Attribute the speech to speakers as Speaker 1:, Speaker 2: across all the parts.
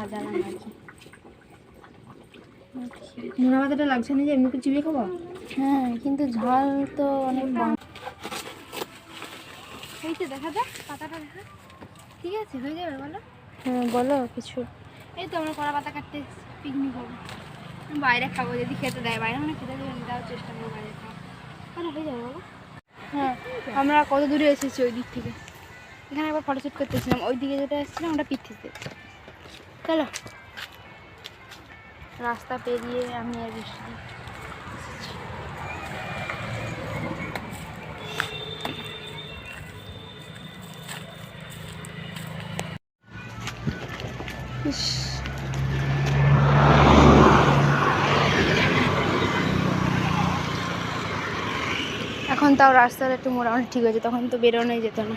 Speaker 1: সাজালাম আর কি।
Speaker 2: নোনা পাতাটা লাগছে না যে এমনি করে চিবিয়ে খাবো?
Speaker 1: হ্যাঁ, কিন্তু ঝাল তো অনেক কম।
Speaker 2: এই তো দেখা যাক পাতাটা দেখা। ঠিক আছে, হয়ে যাবে বলো?
Speaker 1: হ্যাঁ বলো কিছু।
Speaker 2: এই তো আমরা কলা পাতা কাটতে পিকনিক হবো, বাইরে খাবো যদি খেতে দেয়। বাইরে মানে খেতে দেবেন, দেওয়ার চেষ্টা করবো বাইরে খাওয়া। তাহলে হয়ে যাবে বলো? হ্যাঁ, আমরা কত দূরে এসেছি ওই দিক থেকে। এখানে একবার ফটোশ্যুট করতেছিলাম, ওই দিকে যেটা এসেছিলাম ওটা পিঠিতে। চলো, রাস্তা পেরিয়ে আমি আর বৃষ্টি এখন তাও রাস্তাটা একটু মোটামুটি ঠিক হয়েছে, তখন তো বেরোনোই যেত না,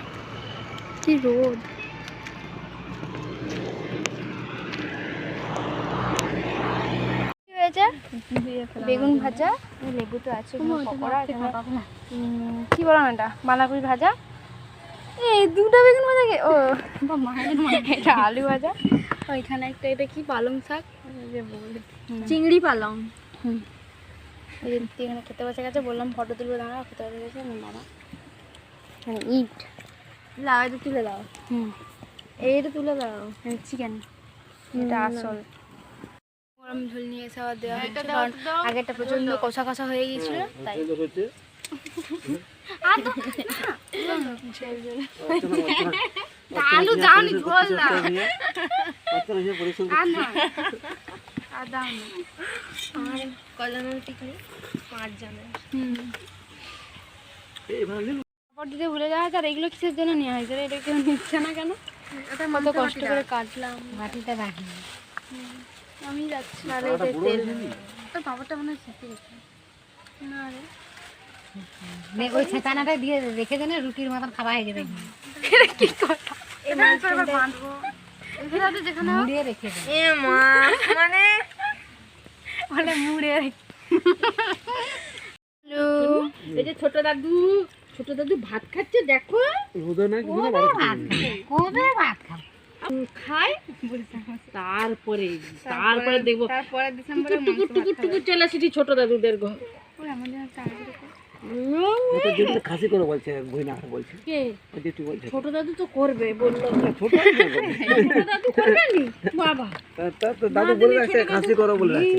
Speaker 2: কি রোদ। কি হয়েছে? বেগুন ভাজা, লেবু তো আছে, পকোড়া, কি বলো না এটা বাঁধাকপি ভাজা, এই দুটো বেগুন ভাজা, ও এটা আলু ভাজা, ওইখানে একটা এটা কি পালং শাক, চিংড়ি পালং। এখানে খেতে বসে গেছে, বললাম ফটো তুলবো, দাঁড়া খেতে বসে গেছে দাঁড়া। হ্যাঁ ইট লাও, এটা তুলে দাও। এইটা তুলে দাও। চিকেন, এটা আসল গরম ঝোল নিয়ে এসে আবার দেওয়া হয়েছে, কারণ আগেরটা প্রচণ্ড কষা কষা হয়ে গিয়েছিল তাই। আলু যাওনি ঝোল না, দিতে ভুলে যাওয়া হয়েছে। আর এগুলো কিসের জন্য নেওয়া হয়েছে? এটা কেউ নিচ্ছে না কেন? কত কষ্ট করে কাটলাম, বাটিটা রাখি আমি যাচ্ছি। আর এটা তেল, তোর বাবারটা মনে হয় শেষে গেছে না রে,
Speaker 1: ওই ছেঁচানাটা দিয়ে রেখে দেন, রুটির মতন খাওয়া হয়ে যাবে।
Speaker 2: কি কথা, এটা এবার বাঁধবো এখানে, যেখানে
Speaker 1: মুড়িয়ে রেখে দেন।
Speaker 2: এ মা, মানে মানে মুড়ে রেখে।
Speaker 1: এই যে ছোট দাদু ভাত খাচ্ছে, দেখো কবে ভাত খায়, তারপরে দেখবো,
Speaker 2: তারপরে ডিসেম্বরে
Speaker 1: টুকুর চলে আসি ছোট দাদুদের ঘর।
Speaker 3: খাসি করে বলছে,
Speaker 1: ছোট দাদু তো করবে বললো,
Speaker 3: ছোট
Speaker 1: দাদু করবে নি বাবা,
Speaker 3: দাদু বলে রাখছে খাসি করো বলে রাখছে।